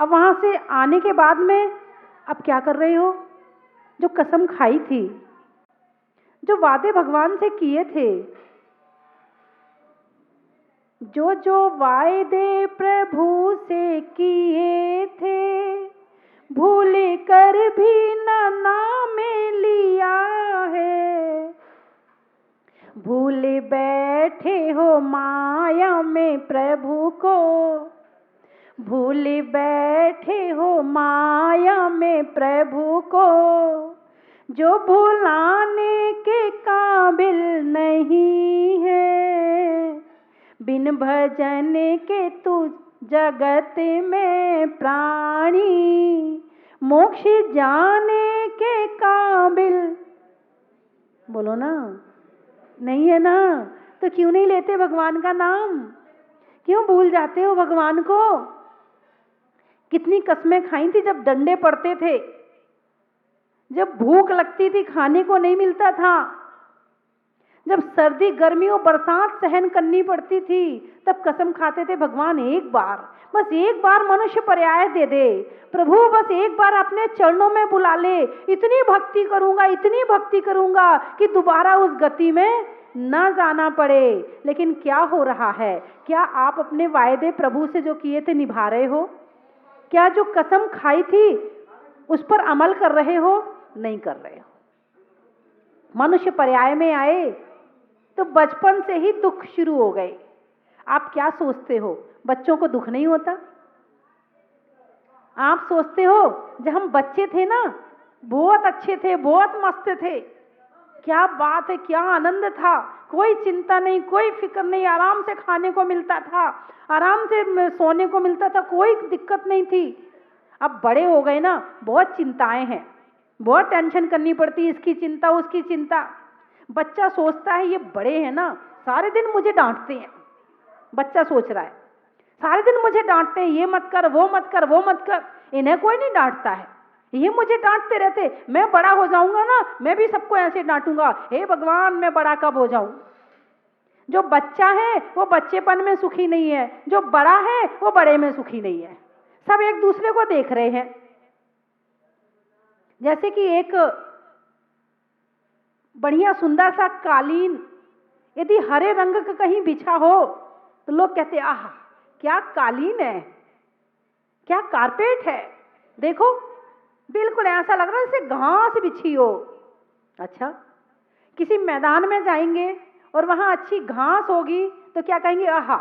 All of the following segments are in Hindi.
अब वहां से आने के बाद में अब क्या कर रहे हो? जो कसम खाई थी, जो वादे भगवान से किए थे, जो जो वायदे प्रभु से किए थे, भूल कर भी न नाम लिया है। भूल बैठे हो माया में प्रभु को, भूल बैठे हो माया में प्रभु को, जो भुलाने के काबिल नहीं है। बिन भजन के तू जगत में प्राणी, मोक्ष जाने के काबिल, बोलो ना, नहीं है ना? तो क्यों नहीं लेते भगवान का नाम? क्यों भूल जाते हो भगवान को? कितनी कसमें खाई थी जब डंडे पड़ते थे, जब भूख लगती थी, खाने को नहीं मिलता था, जब सर्दी गर्मी और बरसात सहन करनी पड़ती थी, तब कसम खाते थे भगवान एक बार, बस एक बार मनुष्य पर्याय दे दे प्रभु, बस एक बार अपने चरणों में बुला ले, इतनी भक्ति करूंगा, इतनी भक्ति करूंगा कि दोबारा उस गति में न जाना पड़े। लेकिन क्या हो रहा है? क्या आप अपने वायदे प्रभु से जो किए थे निभा रहे हो? क्या जो कसम खाई थी उस पर अमल कर रहे हो? नहीं कर रहे हो। मनुष्य पर्याय में आए तो बचपन से ही दुख शुरू हो गए। आप क्या सोचते हो, बच्चों को दुख नहीं होता? आप सोचते हो जब हम बच्चे थे ना, बहुत अच्छे थे, बहुत मस्त थे, क्या बात है, क्या आनंद था, कोई चिंता नहीं, कोई फिक्र नहीं, आराम से खाने को मिलता था, आराम से सोने को मिलता था, कोई दिक्कत नहीं थी। अब बड़े हो गए ना, बहुत चिंताएं हैं, बहुत टेंशन करनी पड़ती है, इसकी चिंता उसकी चिंता। बच्चा सोचता है ये बड़े हैं ना, सारे दिन मुझे डांटते हैं। बच्चा सोच रहा है सारे दिन मुझे डांटते हैं, ये मत कर, वो मत कर, वो मत कर। इन्हें कोई नहीं डांटता है, ये मुझे डांटते रहते। मैं बड़ा हो जाऊंगा ना, मैं भी सबको ऐसे डांटूंगा, हे भगवान मैं बड़ा कब हो जाऊं। जो बच्चा है वो बच्चेपन में सुखी नहीं है, जो बड़ा है वो बड़े में सुखी नहीं है। सब एक दूसरे को देख रहे हैं। जैसे कि एक बढ़िया सुंदर सा कालीन यदि हरे रंग का कहीं बिछा हो तो लोग कहते आह क्या कालीन है, क्या कारपेट है, देखो बिल्कुल ऐसा लग रहा है जैसे घास बिछी हो। अच्छा, किसी मैदान में जाएंगे और वहां अच्छी घास होगी तो क्या कहेंगे, आहा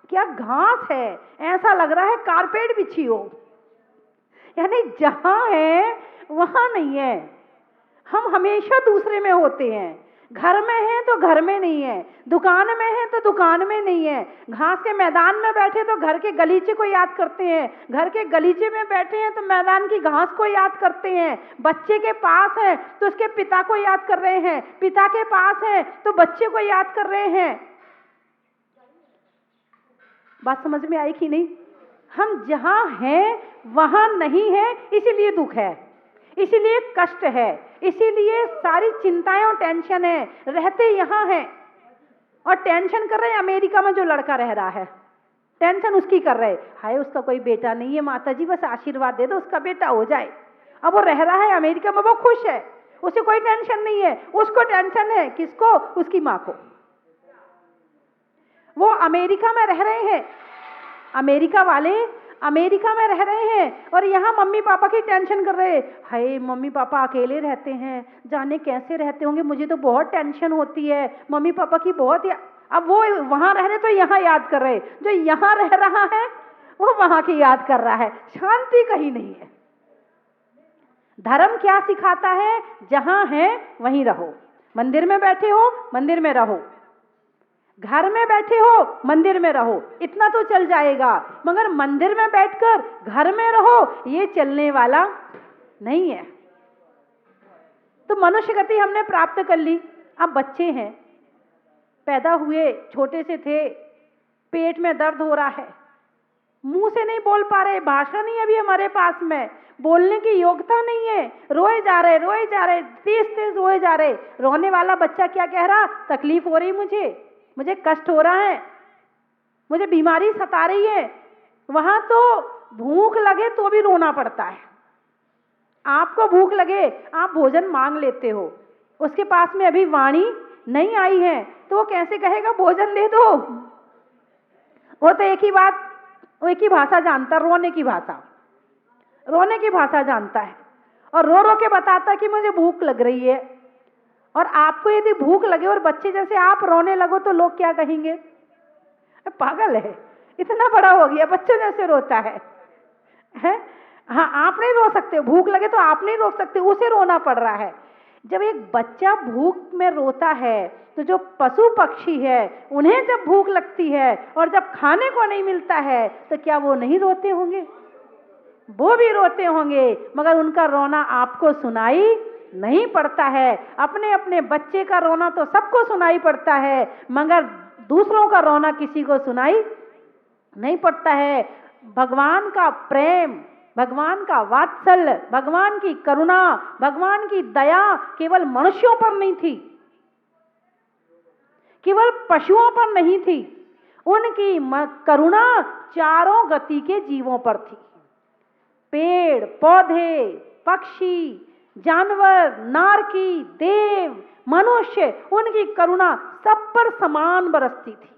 क्या घास है, ऐसा लग रहा है कारपेट बिछी हो। यानी जहां है वहां नहीं है। हम हमेशा दूसरे में होते हैं। घर में है तो घर में नहीं है, दुकान में है तो दुकान में नहीं है, घास के मैदान में बैठे तो घर के गलीचे को याद करते हैं, घर के गलीचे में बैठे हैं तो मैदान की घास को याद करते हैं। बच्चे के पास है तो उसके पिता को याद कर रहे हैं, पिता के पास है तो बच्चे को याद कर रहे हैं। बात समझ में आई कि नहीं? हम जहां हैं वहां नहीं है, इसीलिए दुख है, इसीलिए कष्ट है, इसीलिए सारी चिंताएं और टेंशन है। रहते यहां हैं और टेंशन कर रहे हैं अमेरिका में जो लड़का रह रहा है, टेंशन उसकी कर रहे, हाय उसका कोई बेटा नहीं है, माता जी बस आशीर्वाद दे दो उसका बेटा हो जाए। अब वो रह रहा है अमेरिका में, वो खुश है, उसे कोई टेंशन नहीं है। उसको टेंशन है, किसको? उसकी माँ को। वो अमेरिका में रह रहे हैं, अमेरिका वाले अमेरिका में रह रहे हैं और यहाँ मम्मी पापा की टेंशन कर रहे हैं, हाय मम्मी पापा अकेले रहते हैं, जाने कैसे रहते होंगे, मुझे तो बहुत टेंशन होती है, मम्मी पापा की बहुत। अब वो वहां रह रहे तो यहाँ याद कर रहे, जो यहाँ रह रहा है वो वहां की याद कर रहा है। शांति कहीं नहीं है। धर्म क्या सिखाता है? जहां है वहीं रहो। मंदिर में बैठे हो मंदिर में रहो, घर में बैठे हो मंदिर में रहो, इतना तो चल जाएगा। मगर मंदिर में बैठकर घर में रहो, ये चलने वाला नहीं है। तो मनुष्य गति हमने प्राप्त कर ली। अब बच्चे हैं, पैदा हुए छोटे से थे, पेट में दर्द हो रहा है, मुंह से नहीं बोल पा रहे, भाषा नहीं अभी हमारे पास में, बोलने की योग्यता नहीं है, रोए जा रहे, तेज तेज रोए जा रहे। रोने वाला बच्चा क्या कह रहा? तकलीफ हो रही, मुझे कष्ट हो रहा है, मुझे बीमारी सता रही है। वहां तो भूख लगे तो भी रोना पड़ता है। आपको भूख लगे, आप भोजन मांग लेते हो, उसके पास में अभी वाणी नहीं आई है तो वो कैसे कहेगा भोजन दे दो? वो तो एक ही बात, वो एक ही भाषा जानता है, रोने की भाषा, रोने की भाषा जानता है और रो रो के बताता है कि मुझे भूख लग रही है। और आपको यदि भूख लगे और बच्चे जैसे आप रोने लगो तो लोग क्या कहेंगे? पागल है, इतना बड़ा हो गया बच्चों जैसे रोता है। हाँ, आप नहीं रो सकते, भूख लगे तो आप नहीं रो सकते, उसे रोना पड़ रहा है। जब एक बच्चा भूख में रोता है तो जो पशु पक्षी है उन्हें जब भूख लगती है और जब खाने को नहीं मिलता है तो क्या वो नहीं रोते होंगे? वो भी रोते होंगे, मगर उनका रोना आपको सुनाई नहीं पड़ता है। अपने अपने बच्चे का रोना तो सबको सुनाई पड़ता है, मगर दूसरों का रोना किसी को सुनाई नहीं पड़ता है। भगवान का प्रेम, भगवान का वात्सल्य, भगवान की करुणा, भगवान की दया केवल मनुष्यों पर नहीं थी, केवल पशुओं पर नहीं थी, उनकी करुणा चारों गति के जीवों पर थी। पेड़ पौधे, पक्षी, जानवर, नारकी, देव, मनुष्य, उनकी करुणा सब पर समान बरसती थी।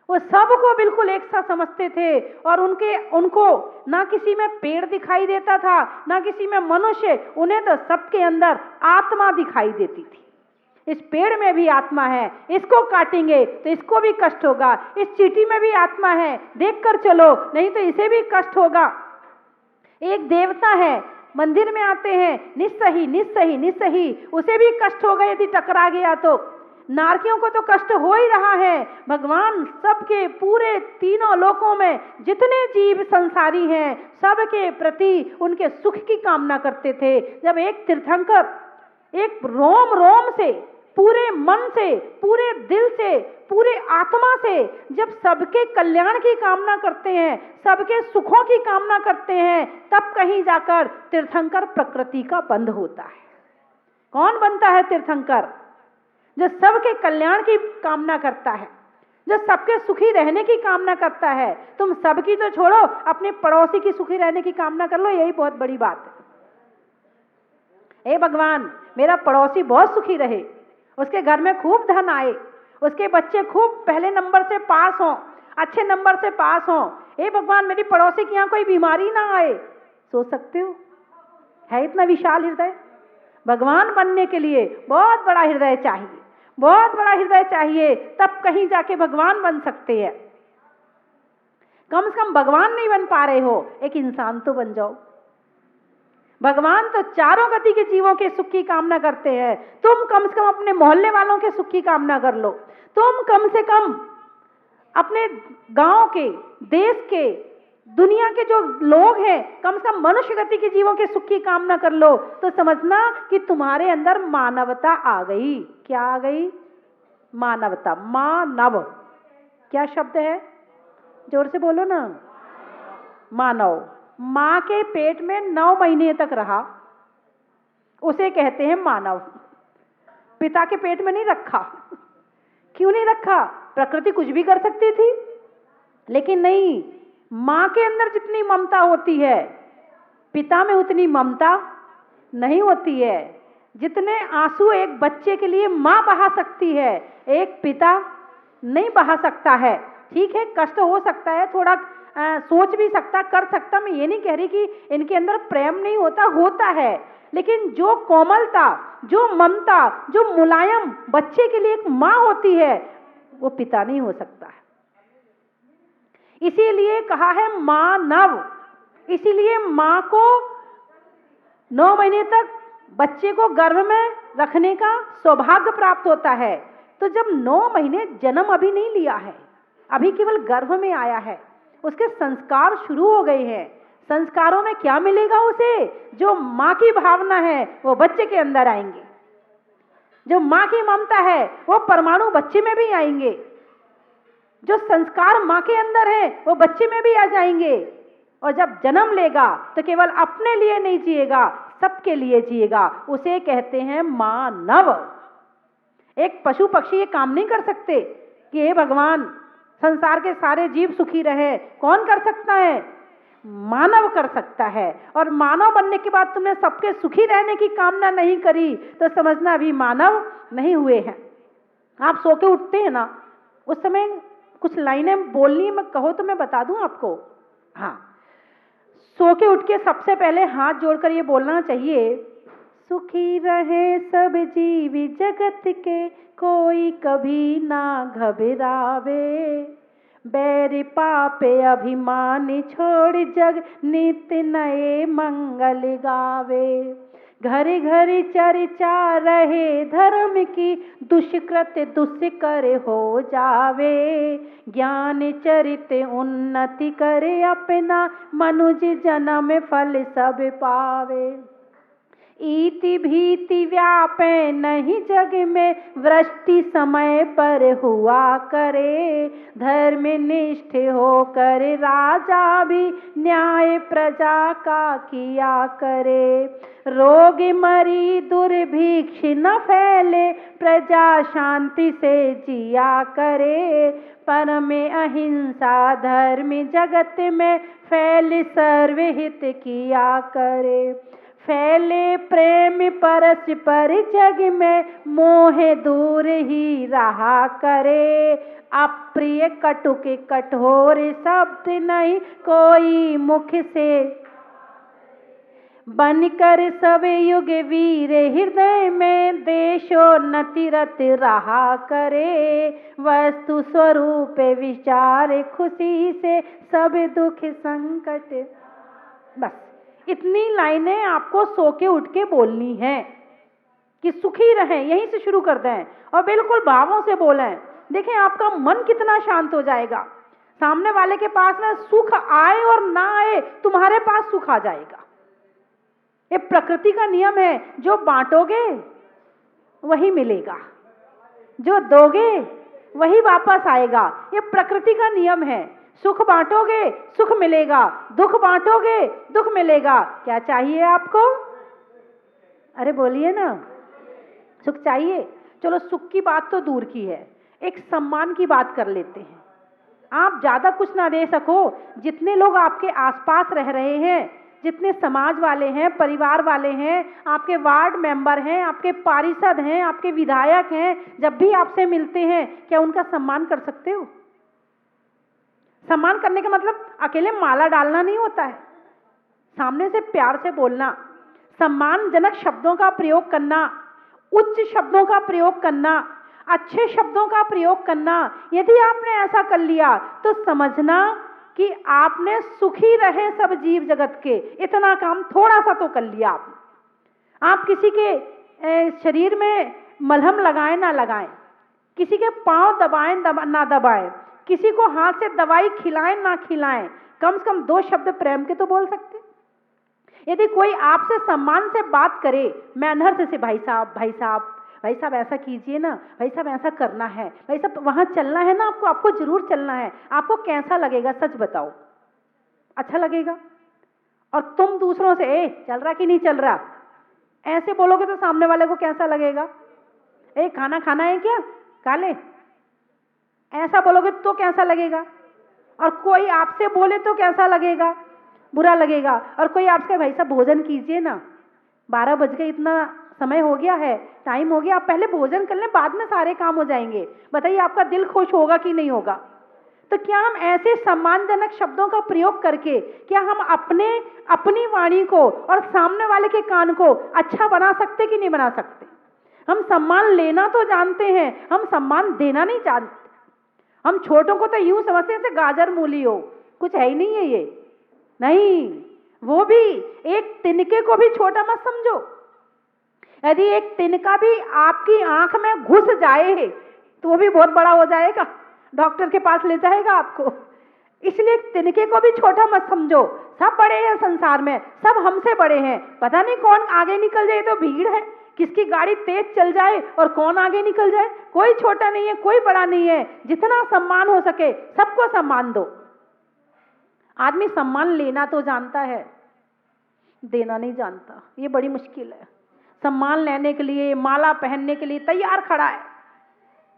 वो सबको बिल्कुल एक सा समझते थे और उनको ना किसी में पेड़ दिखाई देता था, ना किसी में मनुष्य, उन्हें तो सबके अंदर आत्मा दिखाई देती थी। इस पेड़ में भी आत्मा है, इसको काटेंगे तो इसको भी कष्ट होगा, इस चींटी में भी आत्मा है, देखकर चलो नहीं तो इसे भी कष्ट होगा। एक देवता है, मंदिर में आते हैं, निस्सही निस्सही निस्सही, उसे भी कष्ट होगा यदि टकरा गया तो। नारकियों को तो कष्ट हो ही रहा है। भगवान सबके पूरे तीनों लोकों में जितने जीव संसारी हैं सबके प्रति उनके सुख की कामना करते थे। जब एक तीर्थंकर एक रोम रोम से, पूरे मन से, पूरे दिल से, पूरे आत्मा से जब सबके कल्याण की कामना करते हैं, सबके सुखों की कामना करते हैं, तब कहीं जाकर तीर्थंकर प्रकृति का बंध होता है। कौन बनता है तीर्थंकर? जो सबके कल्याण की कामना करता है, जो सबके सुखी रहने की कामना करता है। तुम सबकी तो छोड़ो, अपने पड़ोसी की सुखी रहने की कामना कर लो, यही बहुत बड़ी बात है। हे भगवान, मेरा पड़ोसी बहुत सुखी रहे, उसके घर में खूब धन आए, उसके बच्चे खूब पहले नंबर से पास हों, अच्छे नंबर से पास हों। हे भगवान, मेरी पड़ोसी के यहाँ कोई बीमारी ना आए। सोच सकते हो? है इतना विशाल हृदय? भगवान बनने के लिए बहुत बड़ा हृदय चाहिए, बहुत बड़ा हृदय चाहिए, तब कहीं जाके भगवान बन सकते हैं। कम से कम भगवान नहीं बन पा रहे हो, एक इंसान तो बन जाओ। भगवान तो चारों गति के जीवों के सुख की कामना करते हैं। तुम कम से कम अपने मोहल्ले वालों के सुख की कामना कर लो, तुम कम से कम अपने गांव के, देश के, दुनिया के जो लोग हैं, कम से कम मनुष्य गति के जीवों के सुख की कामना कर लो, तो समझना कि तुम्हारे अंदर मानवता आ गई। क्या आ गई? मानवता। मानव क्या शब्द है? जोर से बोलो ना। मानव। मां के पेट में 9 महीने तक रहा, उसे कहते हैं मानव। पिता के पेट में नहीं रखा। क्यों नहीं रखा? प्रकृति कुछ भी कर सकती थी, लेकिन नहीं, मां के अंदर जितनी ममता होती है पिता में उतनी ममता नहीं होती है। जितने आंसू एक बच्चे के लिए मां बहा सकती है, एक पिता नहीं बहा सकता है। ठीक है, कष्ट हो सकता है, थोड़ा सोच भी सकता, कर सकता, मैं ये नहीं कह रही कि इनके अंदर प्रेम नहीं होता, होता है, लेकिन जो कोमलता, जो ममता, जो मुलायम बच्चे के लिए एक मां होती है, वो पिता नहीं हो सकता है। इसीलिए कहा है मानव। इसीलिए मां को 9 महीने तक बच्चे को गर्भ में रखने का सौभाग्य प्राप्त होता है। तो जब 9 महीने, जन्म अभी नहीं लिया है, अभी केवल गर्भ में आया है, उसके संस्कार शुरू हो गए हैं। संस्कारों में क्या मिलेगा उसे? जो मां की भावना है वो बच्चे के अंदर आएंगे, जो मां की ममता है वो परमाणु बच्चे में भी आएंगे, जो संस्कार मां के अंदर है वो बच्चे में भी आ जाएंगे। और जब जन्म लेगा तो केवल अपने लिए नहीं जिएगा, सबके लिए जिएगा। उसे कहते हैं मानव। एक पशु पक्षी ये काम नहीं कर सकते कि हे भगवान संसार के सारे जीव सुखी रहे। कौन कर सकता है? मानव कर सकता है। और मानव बनने के बाद तुमने सबके सुखी रहने की कामना नहीं करी तो समझना अभी मानव नहीं हुए हैं। आप सो के उठते हैं ना, उस समय कुछ लाइनें बोलनी मैं कहो तो मैं बता दूं आपको। हाँ, सो के उठ के सबसे पहले हाथ जोड़कर ये बोलना चाहिए, सुखी रहे सब जीव जगत के, कोई कभी ना घबरावे, बैर पापे अभिमान छोड़ जग नित्य नए मंगल गावे। घर घर चर्चा रहे धर्म की, दुष्कृत दुष्कर हो जावे, ज्ञान चरित उन्नति करे अपना, मनुज जन्म फल सब पावे। इति भीति व्यापे नहीं जग में, वृष्टि समय पर हुआ करे, धर्म निष्ठ होकर राजा भी न्याय प्रजा का किया करे। रोग मरी दुर्भिक्ष न फैले, प्रजा शांति से जिया करे, परम अहिंसा धर्म जगत में फैल सर्वहित किया करे। फैले प्रेम परस्पर जग में, मोह दूर ही रहा करे, अप्रिय कटुक कठोर शब्द नहीं कोई मुख से, बनकर सब युग वीर हृदय में, देशोन्नति रत रहा करे, वस्तु स्वरूप विचार खुशी से, सब दुख संकट। बस इतनी लाइनें आपको सो के उठ के बोलनी है कि सुखी रहें, यहीं से शुरू कर दें और बिल्कुल भावों से बोलें। देखें आपका मन कितना शांत हो जाएगा। सामने वाले के पास में सुख आए और ना आए, तुम्हारे पास सुख आ जाएगा। ये प्रकृति का नियम है, जो बांटोगे वही मिलेगा, जो दोगे वही वापस आएगा। ये प्रकृति का नियम है। सुख बांटोगे सुख मिलेगा, दुख बांटोगे दुख मिलेगा। क्या चाहिए आपको? अरे बोलिए ना, सुख चाहिए। चलो सुख की बात तो दूर की है, एक सम्मान की बात कर लेते हैं। आप ज्यादा कुछ ना दे सको, जितने लोग आपके आसपास रह रहे हैं, जितने समाज वाले हैं, परिवार वाले हैं, आपके वार्ड मेंबर हैं, आपके पारिषद हैं, आपके विधायक हैं, जब भी आपसे मिलते हैं क्या उनका सम्मान कर सकते हो? सम्मान करने का मतलब अकेले माला डालना नहीं होता है, सामने से प्यार से बोलना, सम्मानजनक शब्दों का प्रयोग करना, उच्च शब्दों का प्रयोग करना, अच्छे शब्दों का प्रयोग करना। यदि आपने ऐसा कर लिया तो समझना कि आपने सुखी रहे सब जीव जगत के, इतना काम थोड़ा सा तो कर लिया आप किसी के शरीर में मलहम लगाएं ना लगाएं, किसी के पांव दबाएं ना दबाएं, किसी को हाथ से दवाई खिलाएं ना खिलाएं, कम से कम 2 शब्द प्रेम के तो बोल सकते। यदि कोई आपसे सम्मान से बात करे, मैनर्स से, भाई साहब ऐसा कीजिए ना, भाई साहब ऐसा करना है, भाई साहब वहां चलना है ना, आपको जरूर चलना है, आपको कैसा लगेगा? सच बताओ, अच्छा लगेगा? और तुम दूसरों से चल रहा कि नहीं चल रहा ऐसे बोलोगे तो सामने वाले को कैसा लगेगा? खाना खाना है क्या? खा ले, ऐसा बोलोगे तो कैसा लगेगा? और कोई आपसे बोले तो कैसा लगेगा? बुरा लगेगा। और कोई आपसे, भाई साहब भोजन कीजिए ना, 12 बज गए, इतना समय हो गया है, टाइम हो गया, आप पहले भोजन कर लें, बाद में सारे काम हो जाएंगे। बताइए आपका दिल खुश होगा कि नहीं होगा? तो क्या हम ऐसे सम्मानजनक शब्दों का प्रयोग करके क्या हम अपनी वाणी को और सामने वाले के कान को अच्छा बना सकते कि नहीं बना सकते? हम सम्मान लेना तो जानते हैं, हम सम्मान देना नहीं जानते। हम छोटों को तो यूं समझते हैं जैसे गाजर मूली हो, कुछ है ही नहीं है ये। नहीं, वो भी एक तिनके को भी छोटा मत समझो। यदि एक तिनका भी आपकी आंख में घुस जाए तो वो भी बहुत बड़ा हो जाएगा, डॉक्टर के पास ले जाएगा आपको। इसलिए तिनके को भी छोटा मत समझो। सब बड़े हैं संसार में, सब हमसे बड़े हैं। पता नहीं कौन आगे निकल जाए तो भीड़ है, किसकी गाड़ी तेज चल जाए और कौन आगे निकल जाए। कोई छोटा नहीं है, कोई बड़ा नहीं है। जितना सम्मान हो सके सबको सम्मान दो। आदमी सम्मान लेना तो जानता है, देना नहीं जानता, ये बड़ी मुश्किल है। सम्मान लेने के लिए, माला पहनने के लिए तैयार खड़ा है,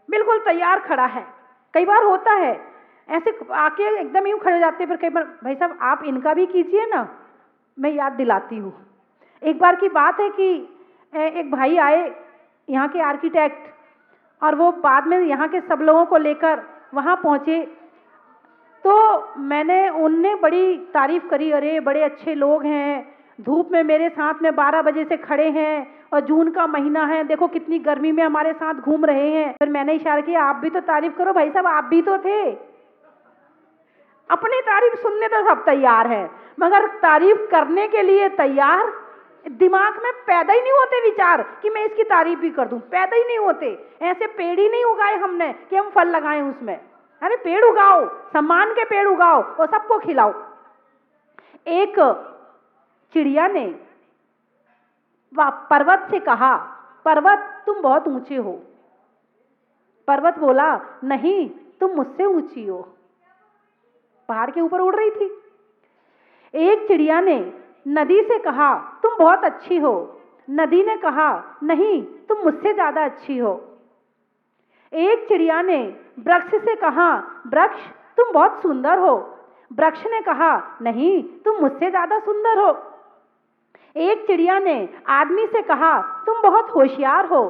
बिल्कुल तैयार खड़ा है। कई बार होता है ऐसे आके एकदम यूँ खड़े हो जाते हैं। फिर कई बार भाई साहब आप इनका भी कीजिए ना, मैं याद दिलाती हूँ। एक बार की बात है कि एक भाई आए यहाँ के आर्किटेक्ट, और वो बाद में यहाँ के सब लोगों को लेकर वहाँ पहुँचे। तो मैंने उनने बड़ी तारीफ करी, अरे बड़े अच्छे लोग हैं, धूप में मेरे साथ में 12 बजे से खड़े हैं, और जून का महीना है, देखो कितनी गर्मी में हमारे साथ घूम रहे हैं। फिर मैंने इशारा किया, आप भी तो तारीफ करो भाई साहब, आप भी तो थे। अपनी तारीफ सुनने तो सब तैयार है, मगर तारीफ करने के लिए तैयार दिमाग में पैदा ही नहीं होते विचार कि मैं इसकी तारीफ भी कर दूं, पैदा ही नहीं होते। ऐसे पेड़ ही नहीं उगाए हमने कि हम फल लगाएं उसमें। अरे पेड़ उगाओ, सम्मान के पेड़ उगाओ और सबको खिलाओ। एक चिड़िया ने पर्वत से कहा, पर्वत तुम बहुत ऊंचे हो। पर्वत बोला, नहीं तुम मुझसे ऊंची हो। पहाड़ के ऊपर उड़ रही थी। एक चिड़िया ने नदी से कहा, तुम बहुत अच्छी हो। नदी ने कहा, नहीं तुम मुझसे ज्यादा अच्छी हो। एक चिड़िया ने वृक्ष से कहा, वृक्ष तुम बहुत सुंदर हो। वृक्ष ने कहा, नहीं तुम मुझसे ज्यादा सुंदर हो। एक चिड़िया ने आदमी से कहा, तुम बहुत होशियार हो।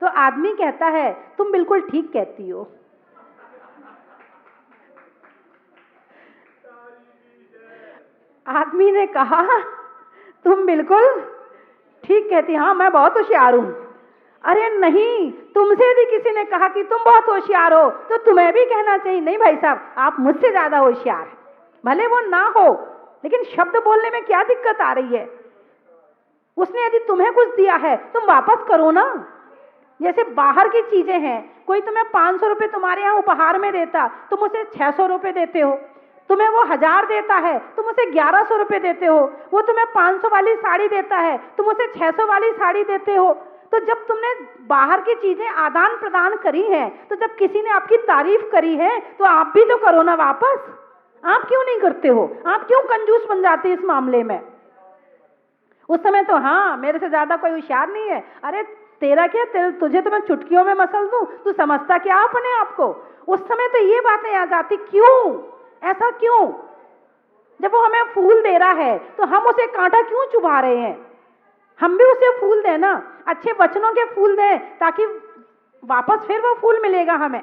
तो आदमी कहता है, तुम बिल्कुल ठीक कहती हो। आदमी ने कहा, तुम बिल्कुल ठीक कहती, हाँ मैं बहुत होशियार हूं। अरे नहीं, तुमसे यदि किसी ने कहा कि तुम बहुत होशियार हो तो तुम्हें भी कहना चाहिए, नहीं भाई साहब आप मुझसे ज्यादा होशियार हैं। भले वो ना हो, लेकिन शब्द बोलने में क्या दिक्कत आ रही है? उसने यदि तुम्हें कुछ दिया है तुम वापस करो ना। जैसे बाहर की चीजें हैं, कोई तुम्हें 500 रुपए तुम्हारे यहाँ उपहार में देता, तुम उसे 600 रुपए देते हो। तुम्हें वो 1000 देता है, तुम उसे 1100 रुपए देते हो। वो तुम्हें 500 वाली साड़ी देता है, तुम उसे 600 वाली साड़ी देते हो। तो जब तुमने बाहर की चीजें आदान प्रदान करी हैं, तो जब किसी ने आपकी तारीफ करी है तो आप भी तो करो ना वापस। आप क्यों नहीं करते हो? आप क्यों कंजूस बन जाते हैं इस मामले में? उस समय तो हाँ मेरे से ज्यादा कोई होशियार नहीं है। अरे तेरा क्या, तुझे तो मैं चुटकियों में मसल दूं, तू समझता क्या अपने आप को? उस समय तो ये बातें आ जाती, क्यों ऐसा क्यों? जब वो हमें फूल दे रहा है तो हम उसे कांटा क्यों चुभा रहे हैं? हम भी उसे फूल दें ना, अच्छे वचनों के फूल दें, ताकि वापस फिर वो फूल मिलेगा हमें।